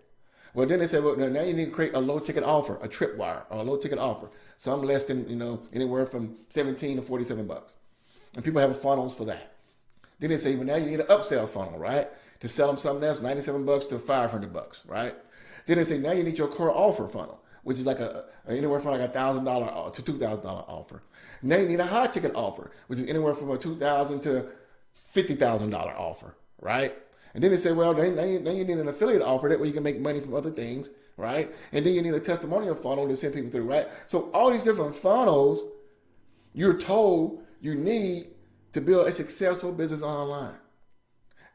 Well, then they say, well, now you need to create a low ticket offer, a tripwire, or a low ticket offer. Some less than anywhere from $17 to $47, and people have funnels for that. Then they say, well, now you need an upsell funnel, right, to sell them something else, $97 to $500, right? Then they say, now you need your core offer funnel. which is like a anywhere from like $1,000 to $2,000 offer. Now you need a high ticket offer, which is anywhere from a $2,000 to $50,000 offer, right? And then they say, well, then you need an affiliate offer that way you can make money from other things, right? And then you need a testimonial funnel to send people through, right? So all these different funnels you're told you need to build a successful business online.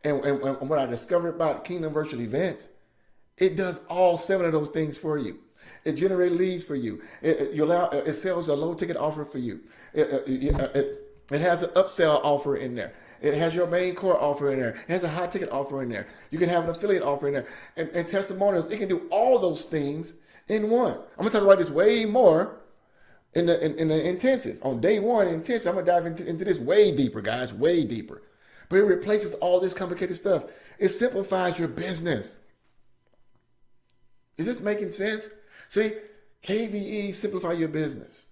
And what I discovered about Kingdom Virtual Events, it does all 7 of those things for you. It generates leads for you. It sells a low ticket offer for you. It has an upsell offer in there. It has your main core offer in there. It has a high ticket offer in there. You can have an affiliate offer in there. And testimonials, it can do all those things in one. I'm going to talk about this way more in the intensive. On day 1 intensive, I'm going to dive into this way deeper, guys, way deeper. But it replaces all this complicated stuff. It simplifies your business. Is this making sense? See, KVE simplify your business.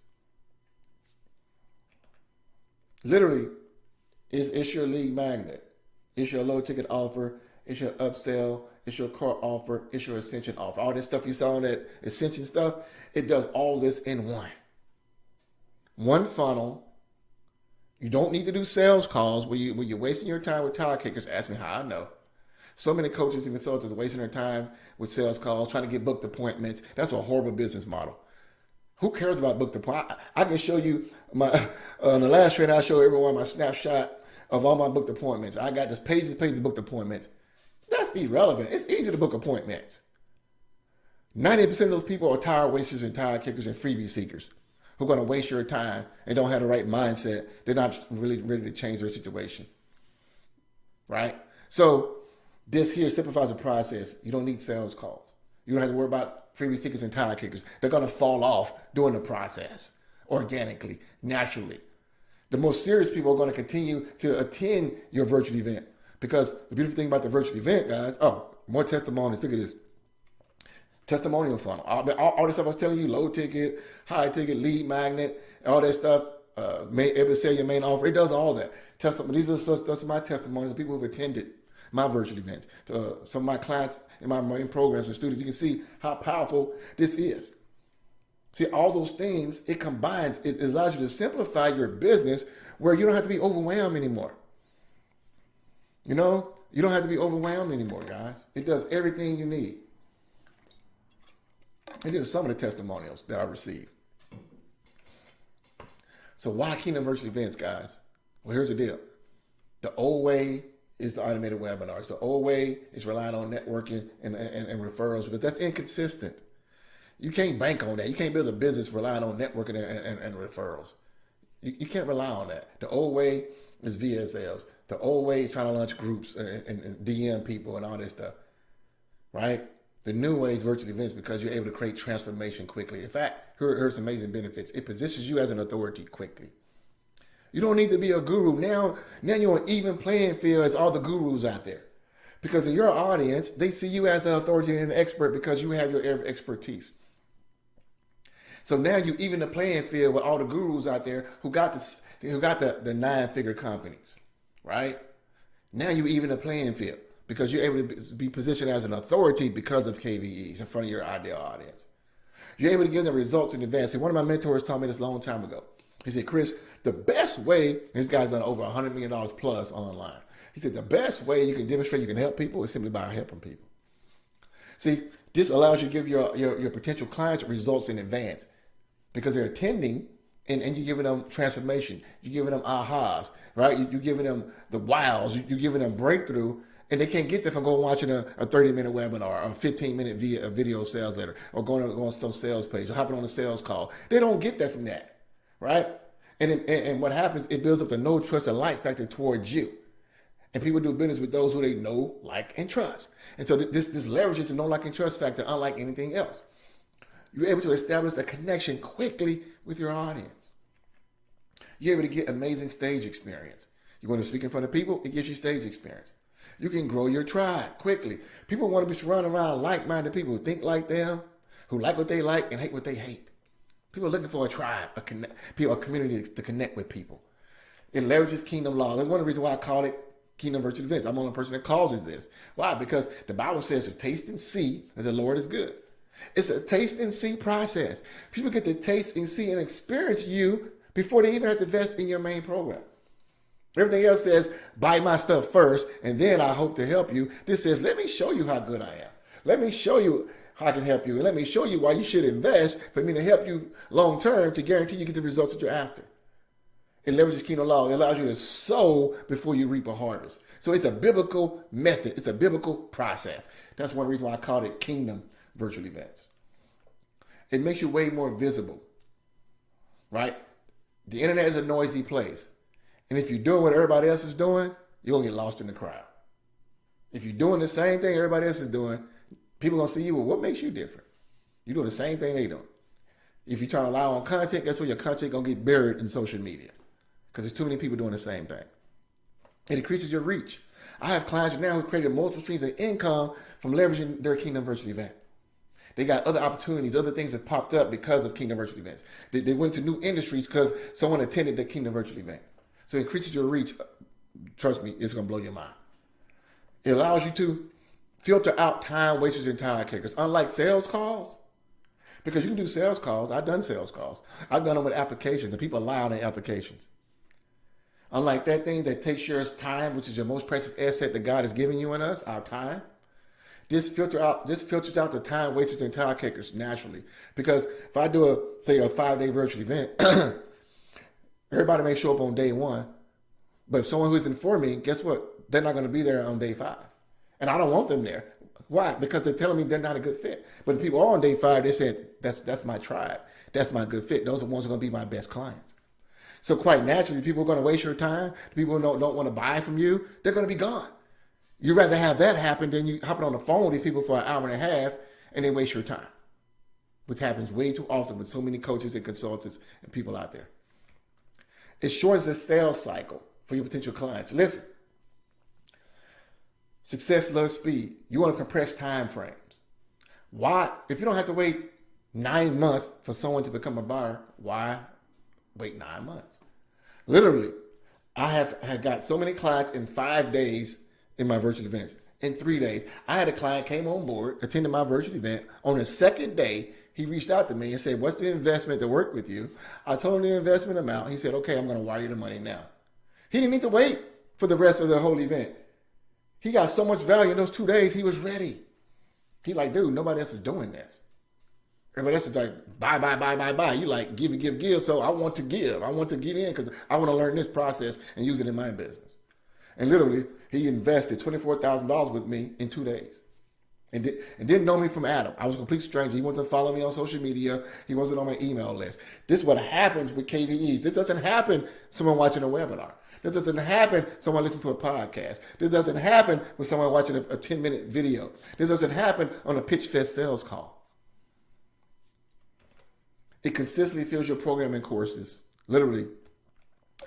Literally, it's your lead magnet. It's your low ticket offer. It's your upsell. It's your core offer. It's your ascension offer. All this stuff you saw on that ascension stuff, it does all this in one. One funnel. You don't need to do sales calls where you're wasting your time with tire kickers. Ask me how I know. So many coaches and consultants are wasting their time with sales calls, trying to get booked appointments. That's a horrible business model. Who cares about booked appointments? I can show you on the last training, I show everyone my snapshot of all my booked appointments. I got just pages of booked appointments. That's irrelevant. It's easy to book appointments. 90% of those people are tire wasters and tire kickers and freebie seekers who are going to waste your time and don't have the right mindset. They're not really ready to change their situation. Right? So this here simplifies the process. You don't need sales calls. You don't have to worry about freebie seekers and tire kickers. They're going to fall off during the process, organically, naturally. The most serious people are going to continue to attend your virtual event because the beautiful thing about the virtual event, guys, more testimonials. Look at this. Testimonial funnel. All this stuff I was telling you, low ticket, high ticket, lead magnet, all that stuff, able to sell your main offer. It does all that. These are some of my testimonials of people who've attended my virtual events. Some of my clients in my main programs and students, you can see how powerful this is. See, all those things, it combines, it allows you to simplify your business where you don't have to be overwhelmed anymore. You know, you don't have to be overwhelmed anymore, guys. It does everything you need. And these are some of the testimonials that I received. So why Kingdom Virtual Events, guys? Well, here's the deal. The old way is the automated webinars. The old way is relying on networking and referrals because that's inconsistent. You can't bank on that. You can't build a business relying on networking and referrals. You can't rely on that. The old way is VSLs. The old way is trying to launch groups and DM people and all this stuff, right? The new way is virtual events because you're able to create transformation quickly. In fact, here's some amazing benefits. It positions you as an authority quickly. You don't need to be a guru. Now you're on even playing field as all the gurus out there. Because in your audience, they see you as the authority and an expert because you have your expertise. So now you even the playing field with all the gurus out there who got the 9-figure companies, right? Now you even the playing field because you're able to be positioned as an authority because of KVEs in front of your ideal audience. You're able to give them results in advance. And one of my mentors taught me this a long time ago. He said, Chris, the best way, this guy's done over $100 million plus online. He said, the best way you can demonstrate you can help people is simply by helping people. See, this allows you to give your potential clients results in advance because they're attending and you're giving them transformation. You're giving them ahas, right? You're giving them the wows. You're giving them breakthrough. And they can't get that from going watching a 30-minute webinar or a 15-minute video sales letter or going on some sales page or hopping on a sales call. They don't get that from that, right? And what happens, it builds up the know, trust, and like factor towards you. And people do business with those who they know, like, and trust. And so this leverages the know, like, and trust factor unlike anything else. You're able to establish a connection quickly with your audience. You're able to get amazing stage experience. You want to speak in front of people, it gives you stage experience. You can grow your tribe quickly. People want to be surrounded around like-minded people who think like them, who like what they like and hate what they hate. People are looking for a tribe, a community to connect with people. It leverages kingdom law. That's one of the reasons why I call it Kingdom Virtual Events. I'm the only person that calls it this. Why? Because the Bible says to taste and see that the Lord is good. It's a taste and see process. People get to taste and see and experience you before they even have to invest in your main program. Everything else says, buy my stuff first, and then I hope to help you. This says, let me show you how good I am. Let me show you how I can help you. And let me show you why you should invest for me to help you long term to guarantee you get the results that you're after. It leverages kingdom law. It allows you to sow before you reap a harvest. So it's a biblical method. It's a biblical process. That's one reason why I called it kingdom virtual events. It makes you way more visible, right? The internet is a noisy place. And if you're doing what everybody else is doing, you're going to get lost in the crowd. If you're doing the same thing everybody else is doing, people are going to see you. Well, what makes you different? You're doing the same thing they do. If you're trying to rely on content, that's where your content going to get buried in social media because there's too many people doing the same thing. It increases your reach. I have clients now who created multiple streams of income from leveraging their Kingdom Virtual event. They got other opportunities, other things have popped up because of Kingdom Virtual events. They went to new industries because someone attended the Kingdom Virtual event. So it increases your reach. Trust me, it's going to blow your mind. It allows you to filter out time wasters and tire kickers. Unlike sales calls, because you can do sales calls. I've done sales calls. I've done them with applications, and people lie on their applications. Unlike that thing that takes your time, which is your most precious asset that God has given you and us, our time. This filters out the time wasters and tire kickers naturally. Because if I do a 5-day virtual event, everybody may show up on day 1, but if someone who isn't for me, guess what? They're not going to be there on day 5. And I don't want them there. Why? Because they're telling me they're not a good fit. But the people on day 5, they said, that's my tribe. That's my good fit. Those are the ones who are going to be my best clients. So quite naturally, people are going to waste your time. People who don't want to buy from you, they're going to be gone. You'd rather have that happen than you hopping on the phone with these people for an hour and a half and they waste your time, which happens way too often with so many coaches and consultants and people out there. It shortens the sales cycle for your potential clients. Listen, success loves speed. You want to compress time frames. Why? If you don't have to wait 9 months for someone to become a buyer, why wait 9 months? Literally, I have got so many clients in 5 days in my virtual events. In 3 days, I had a client came on board, attended my virtual event. On the second day, he reached out to me and said, what's the investment to work with you? I told him the investment amount. He said, okay, I'm going to wire you the money now. He didn't need to wait for the rest of the whole event. He got so much value in those 2 days, he was ready. He like, dude, nobody else is doing this. Everybody else is like, buy. You like, give. So I want to give. I want to get in because I want to learn this process and use it in my business. And literally, he invested $24,000 with me in 2 days. And didn't know me from Adam. I was a complete stranger. He wasn't following me on social media. He wasn't on my email list. This is what happens with KVEs. This doesn't happen someone watching a webinar. This doesn't happen someone listening to a podcast. This doesn't happen with someone watching a 10-minute video. This doesn't happen on a Pitch Fest sales call. It consistently fills your program and courses, literally.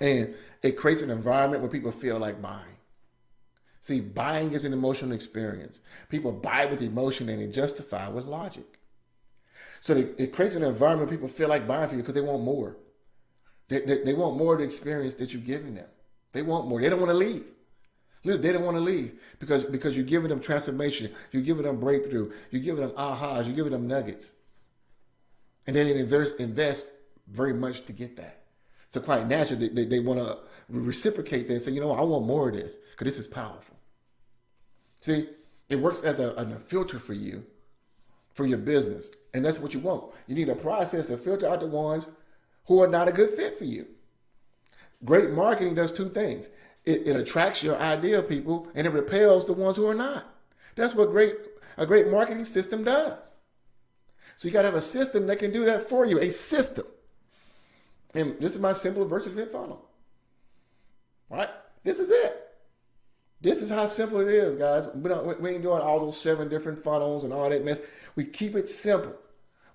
And it creates an environment where people feel like buying. See, buying is an emotional experience. People buy with emotion and they justify with logic. So it creates an environment where people feel like buying for you because they want more. They want more of the experience that you're giving them. They want more. They don't want to leave. They don't want to leave because you're giving them transformation. You're giving them breakthrough. You're giving them ahas. You're giving them nuggets. And then they invest very much to get that. So quite naturally, they want to reciprocate that and say, you know what, I want more of this because this is powerful. See, it works as a filter for you, for your business. And that's what you want. You need a process to filter out the ones who are not a good fit for you. Great marketing does 2 things. It attracts your ideal people and it repels the ones who are not. That's what a great marketing system does. So you got to have a system that can do that for you, a system. And this is my simple virtual event funnel. Right? This is it. This is how simple it is, guys. We ain't doing all those 7 different funnels and all that mess. We keep it simple.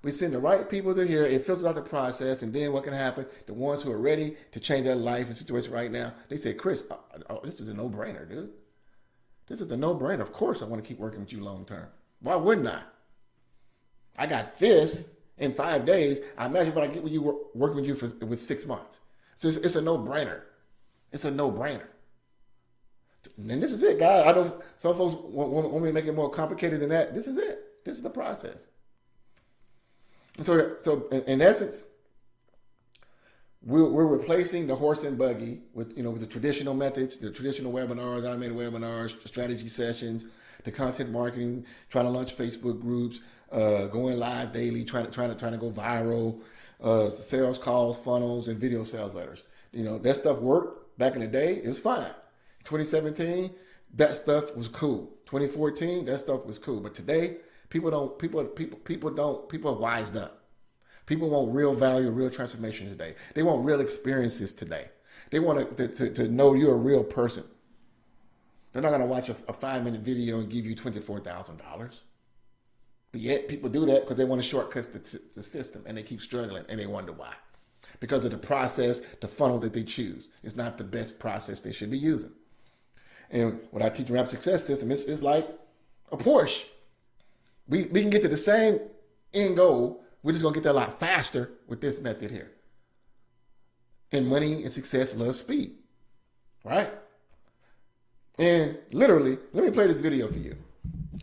We send the right people to here. It filters out the process. And then what can happen? The ones who are ready to change their life and situation right now, they say, Chris, this is a no-brainer, dude. This is a no-brainer. Of course I want to keep working with you long term. Why wouldn't I? I got this in 5 days. I imagine what I get with you working with you with 6 months. So it's a no-brainer. It's a no-brainer. And this is it, guys. I know some folks want me to make it more complicated than that. This is it. This is the process. And so in essence, we're replacing the horse and buggy with the traditional methods, the traditional webinars, automated webinars, strategy sessions, the content marketing, trying to launch Facebook groups, going live daily, trying to go viral, sales calls, funnels, and video sales letters. That stuff worked back in the day. It was fine. 2017, that stuff was cool. 2014, that stuff was cool. But today, people are wised up. People want real value, real transformation today. They want real experiences today. They want to know you're a real person. They're not going to watch a 5-minute video and give you $24,000. But yet people do that because they want to shortcut the system, and they keep struggling, and they wonder why. Because of the process, the funnel that they choose. It's not the best process they should be using. And what I teach in Rapid Success System, it's like a Porsche. We can get to the same end goal. We're just going to get there a lot faster with this method here. And money and success love speed, right? And literally, let me play this video for you.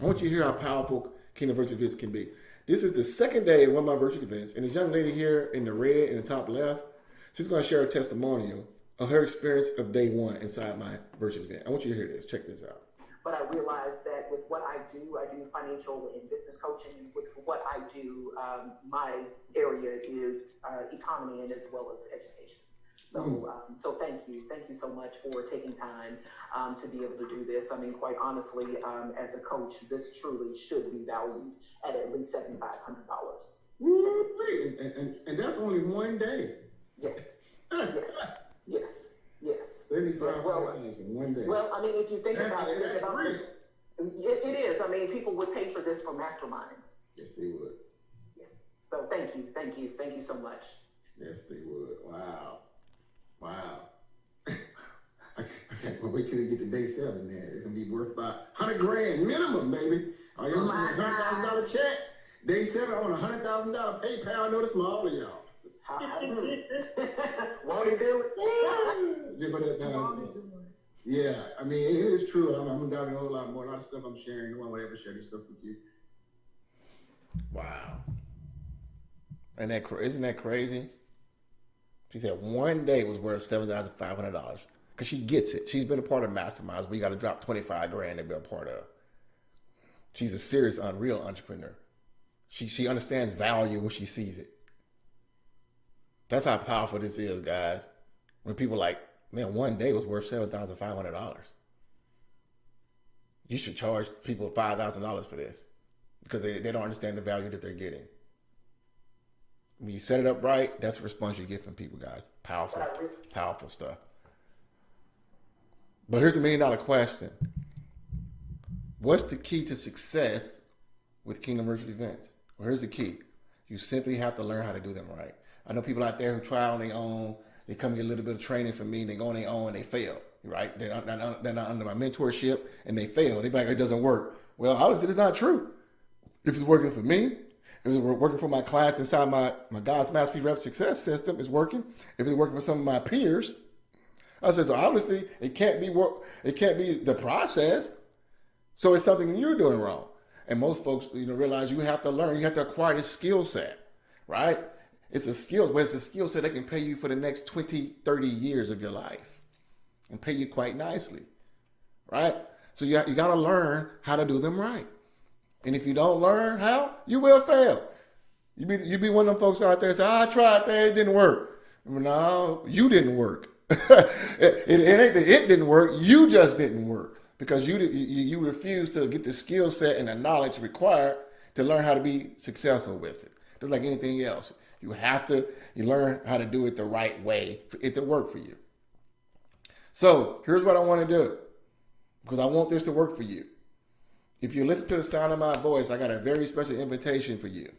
I want you to hear how powerful Kingdom Virtual Events can be. This is the second day of one of my virtual events. And this young lady here in the red in the top left, she's going to share a testimonial of her experience of day one inside my virtual event. I want you to hear this. Check this out. But I realized that with what I do financial and business coaching. With what I do, my area is economy and as well as education. So, so thank you so much for taking time to be able to do this. I mean, quite honestly, as a coach, this truly should be valued at least $7,500. And that's only one day. Yes. Yes. $7,500 in one day. Well, I mean, if you think about it, that's real. It is. I mean, people would pay for this from masterminds. Yes, they would. Yes. So thank you so much. Yes, they would. Wow. I can't wait till we get to day 7, man. It's gonna be worth about $100,000 minimum, baby. Are you seeing a $100,000 check? Day 7, I want $100,000 PayPal notice from all of y'all. Won't you do it? Yeah, but yeah, I mean, it is true. I'm down a whole lot more. A lot of stuff I'm sharing. No one would ever share this stuff with you. Wow. Isn't that crazy? She said one day was worth $7,500 because she gets it. She's been a part of masterminds where you got to drop $25,000 to be a part of. She's a serious, unreal entrepreneur. She understands value when she sees it. That's how powerful this is, guys. When people are like, man, one day was worth $7,500. You should charge people $5,000 for this because they don't understand the value that they're getting. When you set it up right, that's the response you get from people, guys. Powerful stuff. But here's the $1 million question. What's the key to success with Kingdom Virtual Events? Well, here's the key. You simply have to learn how to do them right. I know people out there who try on their own. They come get a little bit of training from me, and they go on their own, and they fail, right? They're not under my mentorship, and they fail. They be like, it doesn't work. Well, honestly, it's not true. If it's working for me, if it's working for my clients inside my God's Masterpiece Rep Success System, it's working. If it's working for some of my peers, I said, so obviously, it can't be the process. So it's something you're doing wrong. And most folks, realize you have to learn. You have to acquire this skill set, right? It's a skill, but it's a skill set that can pay you for the next 20, 30 years of your life and pay you quite nicely, right? So you got to learn how to do them right. And if you don't learn how, you will fail. You be one of them folks out there say, I tried that, it didn't work. No, you didn't work. it ain't that it didn't work, you just didn't work because you refuse to get the skill set and the knowledge required to learn how to be successful with it. Just like anything else. You learn how to do it the right way for it to work for you. So here's what I want to do because I want this to work for you. If you listen to the sound of my voice, I got a very special invitation for you.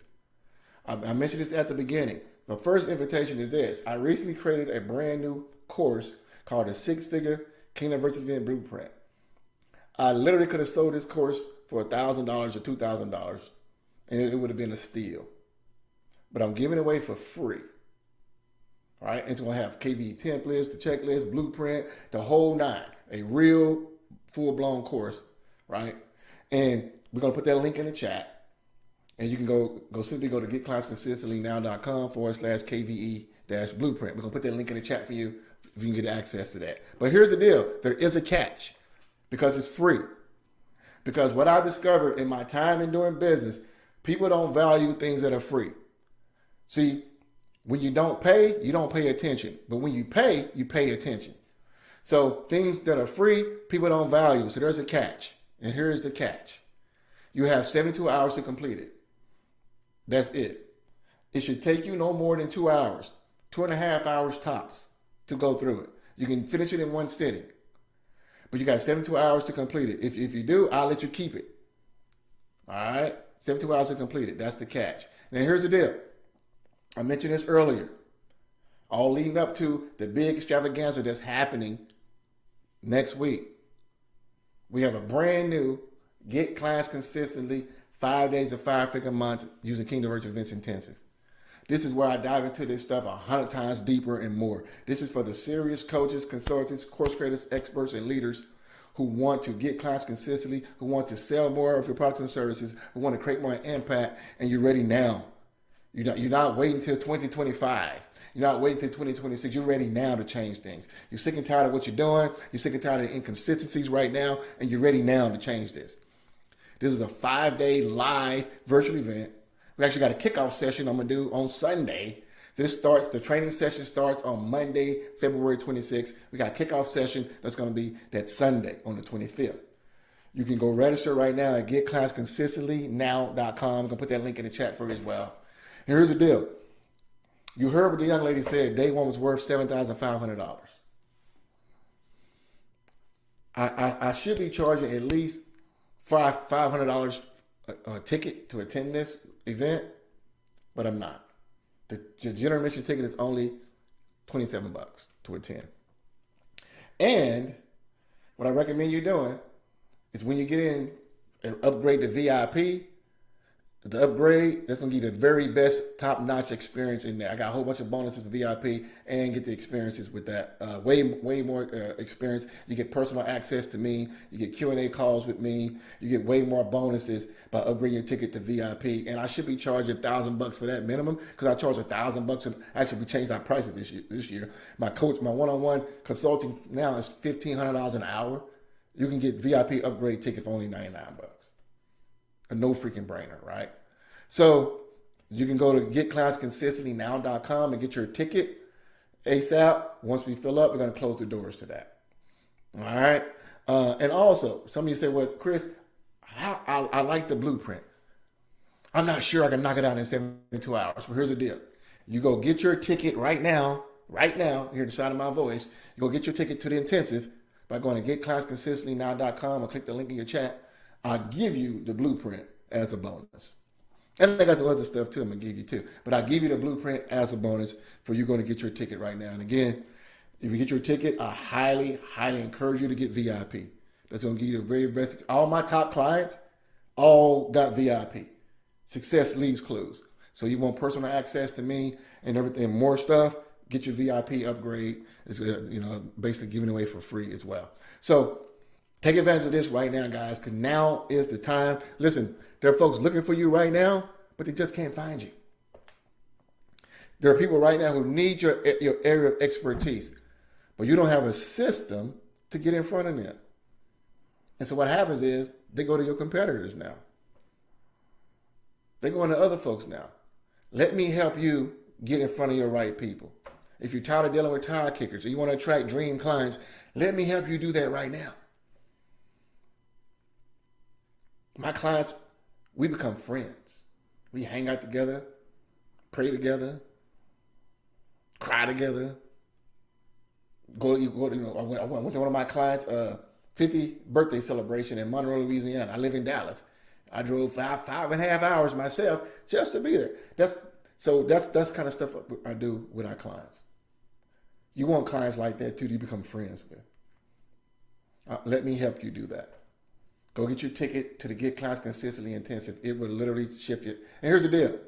I mentioned this at the beginning. The first invitation is this. I recently created a brand new course called the 6-Figure Kingdom Virtual Event Blueprint. I literally could have sold this course for $1,000 or $2,000 and it would have been a steal. But I'm giving it away for free, right? It's going to have KVE templates, the checklist, blueprint, the whole 9, a real full-blown course, right? And we're going to put that link in the chat. And you can simply go to getclassconsistentlynow.com/KVE-blueprint. We're going to put that link in the chat for you if you can get access to that. But here's the deal. There is a catch because it's free. Because what I discovered in my time in doing business, people don't value things that are free. See, when you don't pay attention. But when you pay attention. So things that are free, people don't value. So there's a catch. And here's the catch. You have 72 hours to complete it. That's it. It should take you no more than 2 hours, 2.5 hours tops to go through it. You can finish it in one sitting. But you got 72 hours to complete it. If you do, I'll let you keep it. All right? 72 hours to complete it. That's the catch. Now here's the deal. I mentioned this earlier. All leading up to the big extravaganza that's happening next week. We have a brand new Get Class Consistently 5 days of 5-figure months using Kingdom Virtual Events Intensive. This is where I dive into this stuff 100 times deeper and more. This is for the serious coaches, consultants, course creators, experts, and leaders who want to get class consistently, who want to sell more of your products and services, who want to create more impact, and you're ready now. You're not waiting until 2025. You're not waiting until 2026. You're ready now to change things. You're sick and tired of what you're doing. You're sick and tired of the inconsistencies right now, and you're ready now to change this. This is a 5-day live virtual event. We actually got a kickoff session I'm going to do on Sunday. The training session starts on Monday, February 26th. We got a kickoff session that's going to be that Sunday on the 25th. You can go register right now at getclassconsistentlynow.com. I'm going to put that link in the chat for you as well. And here's the deal. You heard what the young lady said. Day one was worth $7,500. I should be charging at least $500 a ticket to attend this event, but I'm not. The general admission ticket is only $27 to attend. And what I recommend you doing is when you get in and upgrade to VIP, the upgrade, that's going to give you the very best top-notch experience in there. I got a whole bunch of bonuses for VIP and get the experiences with that. Way more experience. You get personal access to me. You get Q&A calls with me. You get way more bonuses by upgrading your ticket to VIP. And I should be charging $1,000 for that minimum because I charge $1,000. And actually, we changed our prices this year. My one-on-one consulting now is $1,500 an hour. You can get VIP upgrade ticket for only $99. A no freaking brainer, right? So you can go to getclassconsistentlynow.com and get your ticket ASAP. Once we fill up, we're going to close the doors to that. All right. And also, some of you say, well, Chris, I like the blueprint. I'm not sure I can knock it out in 72 hours. But here's the deal. You go get your ticket right now, hear the sound of my voice. You go get your ticket to the intensive by going to getclassconsistentlynow.com or click the link in your chat. I'll give you the blueprint as a bonus. And I got some other stuff too I'm going to give you too. But I'll give you the blueprint as a bonus for you going to get your ticket right now. And again, if you get your ticket, I highly, highly encourage you to get VIP. That's going to give you the very best. All my top clients all got VIP. Success leaves clues. So you want personal access to me and everything, more stuff, get your VIP upgrade. It's basically giving away for free as well. So take advantage of this right now, guys, because now is the time. Listen, there are folks looking for you right now, but they just can't find you. There are people right now who need your area of expertise, but you don't have a system to get in front of them. And so what happens is they go to your competitors now. They're going to other folks now. Let me help you get in front of your right people. If you're tired of dealing with tire kickers or you want to attract dream clients, let me help you do that right now. My clients, we become friends. We hang out together, pray together, cry together. I went to one of my clients' 50th birthday celebration in Monroe, Louisiana. I live in Dallas. I drove 5.5 hours myself just to be there. That's kind of stuff I do with our clients. You want clients like that too, to become friends with. Let me help you do that. Go get your ticket to the Get Class Consistently Intensive. It will literally shift you. And here's the deal.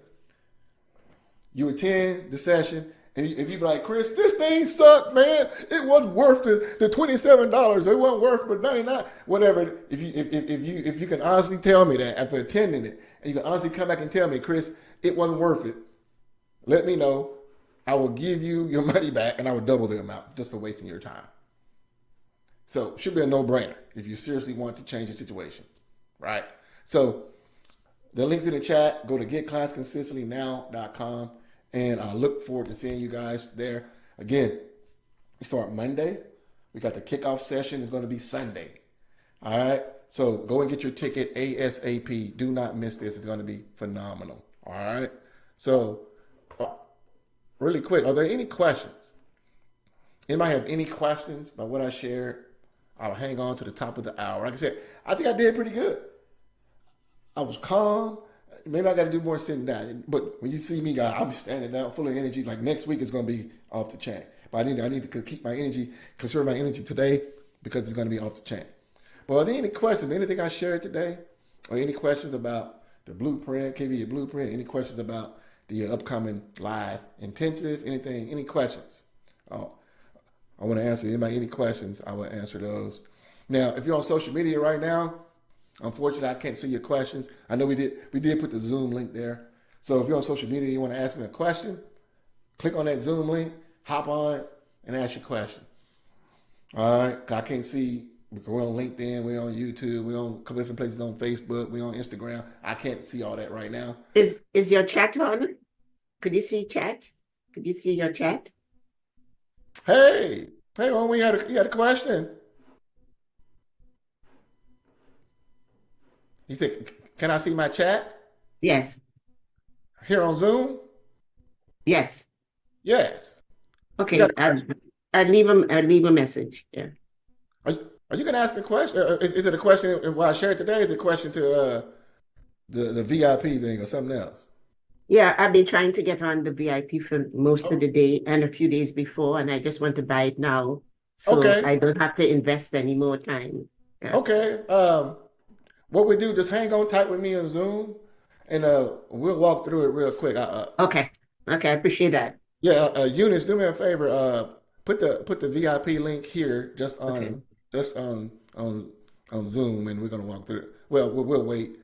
You attend the session, And if you be like, Chris, this thing sucked, man. It wasn't worth the $27. It wasn't worth the 99, whatever. If you can honestly tell me that after attending it, and you can honestly come back and tell me, Chris, it wasn't worth it, let me know. I will give you your money back, and I will double the amount just for wasting your time. So should be a no-brainer if you seriously want to change the situation, right? So the link's in the chat. Go to getclassconsistentlynow.com, and I look forward to seeing you guys there. Again, we start Monday. We got the kickoff session. It's going to be Sunday. All right? So go and get your ticket ASAP. Do not miss this. It's going to be phenomenal. All right? So really quick, are there any questions? Anybody have any questions about what I shared? I'll hang on to the top of the hour. Like I said, I think I did pretty good. I was calm. Maybe I got to do more sitting down. But when you see me, guys, I'm standing out full of energy. Like next week is going to be off the chain. But I need to keep my energy, conserve my energy today because it's going to be off the chain. But are there any questions, anything I shared today? Or any questions about the blueprint, KVE blueprint? Any questions about the upcoming live intensive? Anything? Any questions? Oh, I want to answer anybody any questions. I will answer those. Now, if you're on social media right now, unfortunately, I can't see your questions. I know we did put the Zoom link there. So if you're on social media and you want to ask me a question, click on that Zoom link, hop on, and ask your question. All right? I can't see because we're on LinkedIn, we're on YouTube, we're on a couple different places on Facebook, we're on Instagram. I can't see all that right now. Is your chat on? Could you see chat? Could you see your chat? Hey, when you had a question. You said, can I see my chat? Yes. Here on Zoom? Yes. Yes. Okay. I'd leave a message. Yeah. Are you going to ask a question? Is it a question in what I shared today? Is it a question to the VIP thing or something else? Yeah, I've been trying to get on the VIP for most of the day and a few days before, and I just want to buy it now, so I don't have to invest any more time. Yeah. Okay. What we do, just hang on tight with me on Zoom, and we'll walk through it real quick. Okay. I appreciate that. Yeah, Eunice, do me a favor. Put the VIP link here, just on Zoom, and we're gonna walk through it. Well, we'll wait.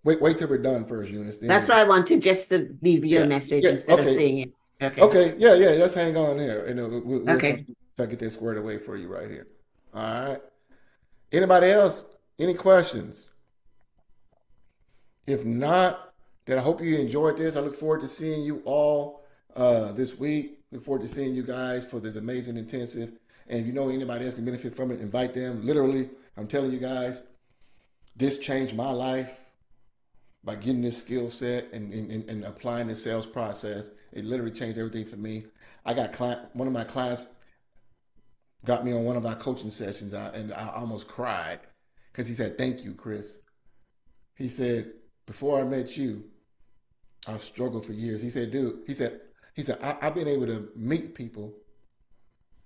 Wait till we're done first, Eunice. That's why I wanted just to leave you a message instead of saying it. Okay. Okay. Yeah. Let's hang on there, and we'll okay. try to get that squared away for you right here. All right. Anybody else? Any questions? If not, then I hope you enjoyed this. I look forward to seeing you all this week. Look forward to seeing you guys for this amazing intensive. And if you know anybody else can benefit from it, invite them. Literally, I'm telling you guys, this changed my life by getting this skill set and applying this sales process. It literally changed everything for me. I got one of my clients got me on one of our coaching sessions, and I almost cried because he said, "Thank you, Chris." He said, "Before I met you, I struggled for years." He said, "Dude," he said, I've been able to meet people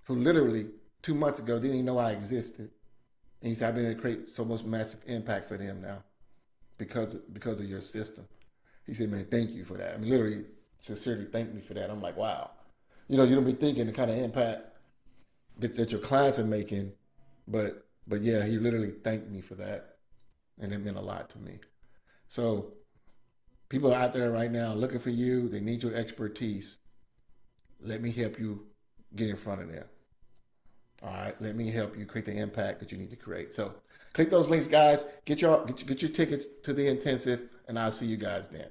who literally 2 months ago didn't even know I existed." And he said, "I've been able to create so much massive impact for them now because of your system." He said, "Man, thank you for that." I mean, literally, sincerely thank me for that. I'm like, wow. You don't be thinking the kind of impact that your clients are making, but yeah, he literally thanked me for that, and it meant a lot to me. So people are out there right now looking for you. They need your expertise. Let me help you get in front of them. All right, let me help you create the impact that you need to create. So click those links, guys. Get your tickets to the intensive, and I'll see you guys then.